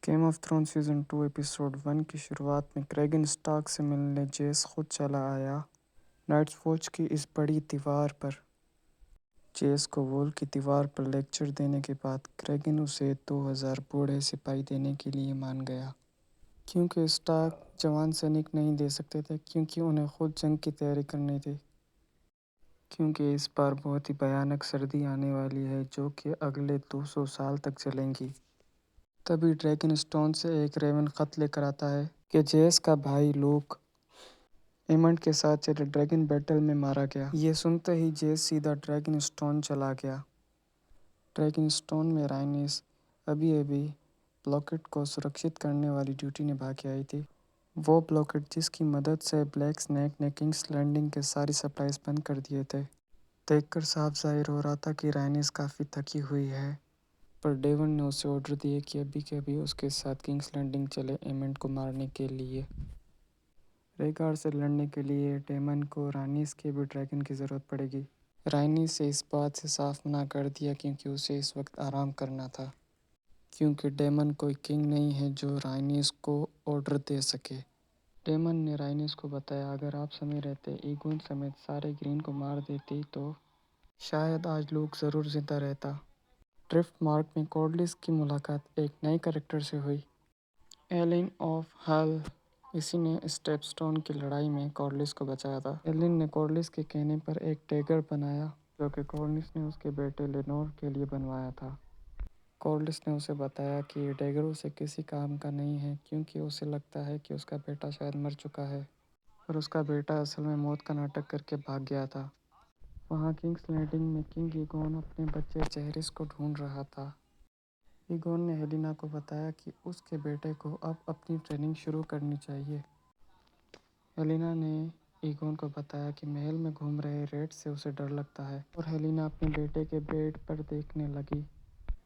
Game of Throne season 2 episode 1 की शुरुआत में क्रेगन स्टार्क से मिलने जेस खुद चला आया। नाइट्स वॉच की इस बड़ी दीवार पर जेस को वॉल की दीवार पर लेक्चर देने के बाद क्रेगन उसे 2000 बूढ़े सिपाही देने के लिए मान गया, क्योंकि स्टार्क जवान सैनिक नहीं दे सकते थे, क्योंकि उन्हें खुद जंग की तैयारी करनी थी, क्योंकि इस बार बहुत ही भयानक सर्दी आने वाली है जो कि अगले 200 साल तक चलेंगी। तभी ड्रैगन स्टोन से एक रेवन खत लेकर आता है कि जेस का भाई लूक एमंड के साथ चले ड्रैगन बैटल में मारा गया। ये सुनते ही जेस सीधा ड्रैगन स्टोन चला गया। ड्रैगन स्टोन में राइनिस अभी अभी ब्लॉकेट को सुरक्षित करने वाली ड्यूटी निभा के आई थी। वो ब्लॉकेट जिसकी मदद से ब्लैक स्नैक ने किंग्स लैंडिंग के सारी सप्लाईज बंद कर दिए थे। देखकर साफ जाहिर हो रहा था कि राइनिस काफ़ी थकी हुई है, पर डेवन ने उसे ऑर्डर दिए कि अभी के अभी उसके साथ किंग्स लैंडिंग चले एमंड को मारने के लिए। रेगार से लड़ने के लिए डेमन को रानीस के भी ड्रैगन की ज़रूरत पड़ेगी। रानीस से इस बात से साफ मना कर दिया क्योंकि उसे इस वक्त आराम करना था, क्योंकि डेमन कोई किंग नहीं है जो रानीस को ऑर्डर दे सके। डेमन ने रानीस को बताया अगर आप समय रहते ईगोन समेत सारे ग्रीन को मार देती तो शायद आज लोग ज़रूर जिंदा रहता। ड्रिफ्ट मार्क में कॉर्डलिस की मुलाकात एक नए कैरेक्टर से हुई, एलिन ऑफ हल। इसी ने स्टेपस्टोन की लड़ाई में कॉर्डलिस को बचाया था। एलिन ने कॉर्डलिस के कहने पर एक डैगर बनाया जो कि कॉर्डलिस ने उसके बेटे लेनोर के लिए बनवाया था। कॉर्डलिस ने उसे बताया कि ये डैगर उसे किसी काम का नहीं है, क्योंकि उसे लगता है कि उसका बेटा शायद मर चुका है, पर उसका बेटा असल में मौत का नाटक करके भाग गया था। वहाँ किंग्स लैंडिंग में किंग ईगोन अपने बच्चे चेहरिस को ढूंढ रहा था। ईगोन ने हेलिना को बताया कि उसके बेटे को अब अपनी ट्रेनिंग शुरू करनी चाहिए। हेलिना ने ईगोन को बताया कि महल में घूम रहे रेड से उसे डर लगता है, और हेलिना अपने बेटे के बेड पर देखने लगी।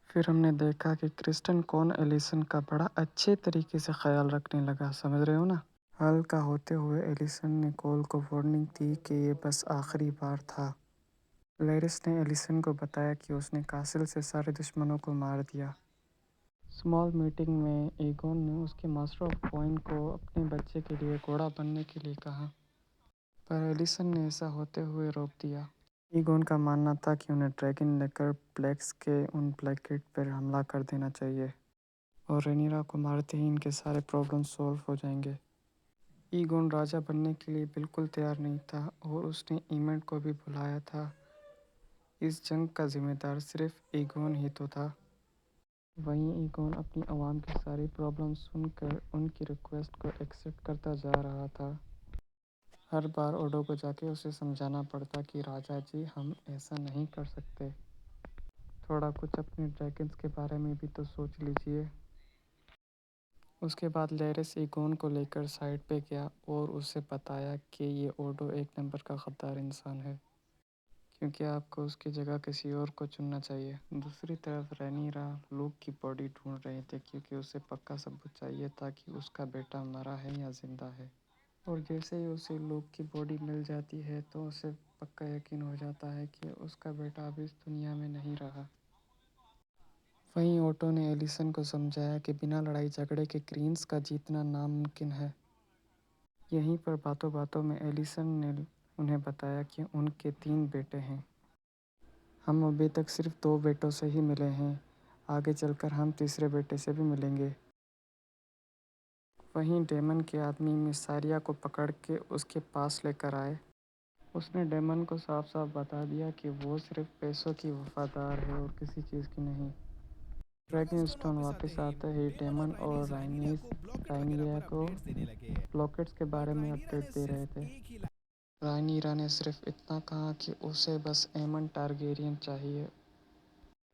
फिर हमने देखा कि क्रिस्टन कॉन एलिसन का बड़ा अच्छे तरीके से ख्याल रखने लगा, समझ रहे हो ना। हल का होते हुए एलिसन ने कोल को वार्निंग दी कि ये बस आखिरी बार था। लेरिस ने एलिसन को बताया कि उसने कासिल से सारे दुश्मनों को मार दिया। स्मॉल मीटिंग में ईगोन ने उसके मास्टर ऑफ कॉइन को अपने बच्चे के लिए घोड़ा बनने के लिए कहा, पर एलिसन ने ऐसा होते हुए रोक दिया। ईगोन का मानना था कि उन्हें ड्रैगन लेकर ब्लैक्स के उन ब्लैकेट पर हमला कर देना चाहिए, और रेनिरा को मारते ही इनके सारे प्रॉब्लम सॉल्व हो जाएंगे। ईगोन राजा बनने के लिए बिल्कुल तैयार नहीं था, और उसने ईमेंट को भी बुलाया था। इस जंग का जिम्मेदार सिर्फ ईगोन ही तो था। वहीं ईगोन अपनी आवाम की सारी प्रॉब्लम सुनकर उनकी रिक्वेस्ट को एक्सेप्ट करता जा रहा था। हर बार ओडो को जाके उसे समझाना पड़ता कि राजा जी हम ऐसा नहीं कर सकते, थोड़ा कुछ अपने ड्रैगन्स के बारे में भी तो सोच लीजिए। उसके बाद लेरिस ईगोन को लेकर साइड पे गया और उसे बताया कि ये ओडो एक नंबर का गद्दार इंसान है, क्योंकि आपको उसकी जगह किसी और को चुनना चाहिए। दूसरी तरफ रैनीरा लूक की बॉडी ढूंढ रहे थे, क्योंकि उसे पक्का सबूत चाहिए था कि उसका बेटा मरा है या जिंदा है, और जैसे ही उसे लूक की बॉडी मिल जाती है तो उसे पक्का यकीन हो जाता है कि उसका बेटा अब इस दुनिया में नहीं रहा। वहीं ओटो ने एलिसन को समझाया कि बिना लड़ाई झगड़े के ग्रीन्स का जीतना नामुमकिन है। यहीं पर बातों बातों में एलिसन ने उन्हें बताया कि उनके 3 बेटे हैं। हम अभी तक सिर्फ 2 बेटों से ही मिले हैं, आगे चलकर हम तीसरे बेटे से भी मिलेंगे। वहीं डेमन के आदमी मिसारिया को पकड़ के उसके पास लेकर आए। उसने डेमन को साफ साफ बता दिया कि वो सिर्फ पैसों की वफादार है और किसी चीज़ की नहीं। ड्रैगन स्टोन वापस आते ही डेमन और राइनिया को ब्लॉकेट्स के बारे में अपडेट दे रहे थे। राइनीरा ने सिर्फ इतना कहा कि उसे बस एमन टारगेरियन चाहिए।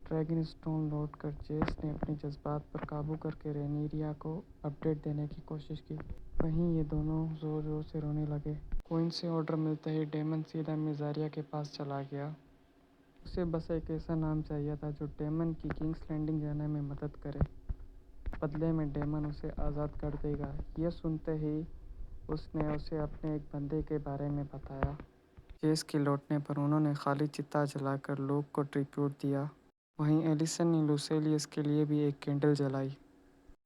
ड्रैगन स्टोन लौट कर जेस ने अपने जज्बात पर काबू करके रेनीरिया को अपडेट देने की कोशिश की। वहीं ये दोनों ज़ोर ज़ोर से रोने लगे। क्वीन से ऑर्डर मिलते ही डेमन सीधा मिजारिया के पास चला गया। उसे बस एक ऐसा नाम चाहिए था जो डेमन की किंग्स लैंडिंग जाने में मदद करे। बदले में डेमन उसे आज़ाद कर देगा। यह सुनते ही उसने उसे अपने एक बंदे के बारे में बताया। जेस के लौटने पर उन्होंने खाली चिता जलाकर लोग को ट्रिब्यूट दिया। वहीं एलिसन ने लुसेलियस के लिए भी एक कैंडल जलाई।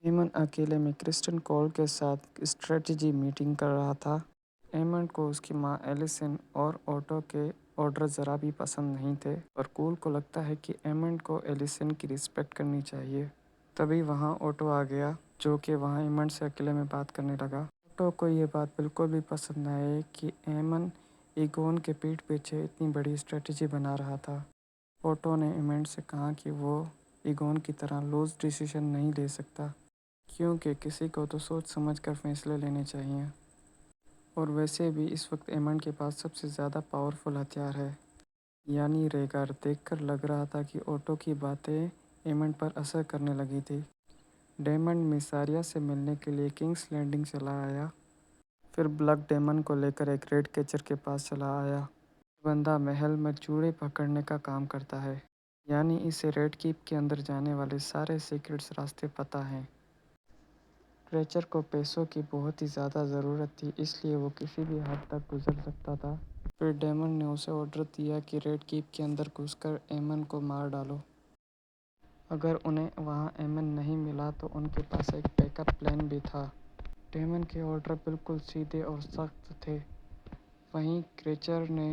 एमन अकेले में क्रिस्टन कॉल के साथ स्ट्रेटजी मीटिंग कर रहा था। एमन को उसकी माँ एलिसन और ऑटो के ऑर्डर ज़रा भी पसंद नहीं थे, और कूल को लगता है कि एमन को एलिसन की रिस्पेक्ट करनी चाहिए। तभी वहाँ ऑटो आ गया, जो कि वहाँ एमन से अकेले में बात करने लगा। ऑटो को ये बात बिल्कुल भी पसंद न आई कि एमन ईगोन के पीठ पीछे इतनी बड़ी स्ट्रेटजी बना रहा था। ऑटो ने एमन से कहा कि वो ईगोन की तरह लूज डिसीजन नहीं ले सकता, क्योंकि किसी को तो सोच समझ कर फैसले लेने चाहिए। और वैसे भी इस वक्त एमन के पास सबसे ज़्यादा पावरफुल हथियार है, यानी रेगार। देखकर लग रहा था कि ऑटो की बातें एमन पर असर करने लगी थी। डेमन मिसारिया से मिलने के लिए किंग्स लैंडिंग चला आया। फिर ब्लैक डेमन को लेकर एक रेड कैचर के पास चला आया। बंदा महल में चूड़े पकड़ने का काम करता है, यानी इसे रेड कीप के अंदर जाने वाले सारे सीक्रेट्स रास्ते पता हैं। क्रेचर को पैसों की बहुत ही ज़्यादा ज़रूरत थी, इसलिए वो किसी भी हद तक गुजर सकता था। फिर डेमन ने उसे ऑर्डर दिया कि रेड कीप के अंदर घुसकर एमन को मार डालो। अगर उन्हें वहाँ एमन नहीं मिला तो उनके पास एक बैकअप प्लान भी था। डेमन के ऑर्डर बिल्कुल सीधे और सख्त थे। वहीं क्रेचर ने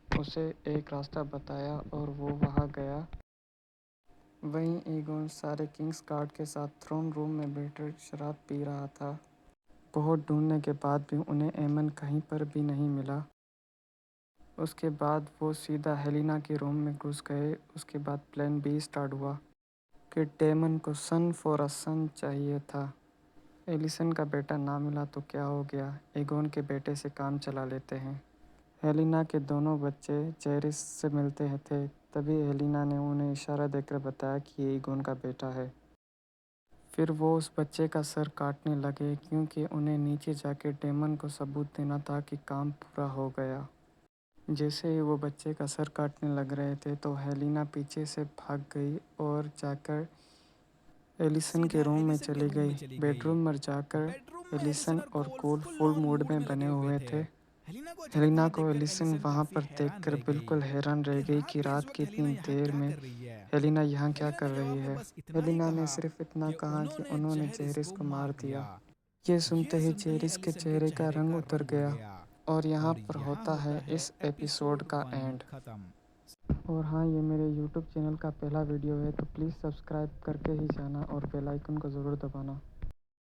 उसे एक रास्ता बताया और वो वहाँ गया। वहीं ईगोन सारे किंग्स गार्ड के साथ थ्रोन रूम में बैठकर शराब पी रहा था। बहुत ढूंढने के बाद भी उन्हें एमन कहीं पर भी नहीं मिला। उसके बाद वो सीधा हेलिना के रूम में घुस गए। उसके बाद प्लान बी स्टार्ट हुआ कि डेमन को सन फॉर अ सन चाहिए था। एलिसन का बेटा ना मिला तो क्या हो गया, ईगोन के बेटे से काम चला लेते हैं। हेलिना के दोनों बच्चे जेरिस से मिलते थे। तभी हेलिना ने उन्हें इशारा देकर बताया कि ये ईगोन का बेटा है। फिर वो उस बच्चे का सर काटने लगे, क्योंकि उन्हें नीचे जाके डेमन को सबूत देना था कि काम पूरा हो गया। जैसे ही वो बच्चे का सर काटने लग रहे थे तो हेलिना पीछे से भाग गई और जाकर एलिसन के रूम में चली गई। बेडरूम में जाकर एलिसन और कोल फुल मूड में बने हुए थे। हेलिना को एलिसन वहाँ पर देखकर बिल्कुल हैरान रह गई कि रात की इतनी देर में हेलिना यहाँ क्या कर रही है। हेलिना ने सिर्फ इतना कहा कि उन्होंने जेरिस को मार दिया। ये सुनते ही जेरिस के चेहरे का रंग उतर गया। और यहाँ पर होता है इस एपिसोड का एंड। और हाँ, ये मेरे यूट्यूब चैनल का पहला वीडियो है, तो प्लीज़ सब्सक्राइब करके ही जाना और बेल आइकन को ज़रूर दबाना।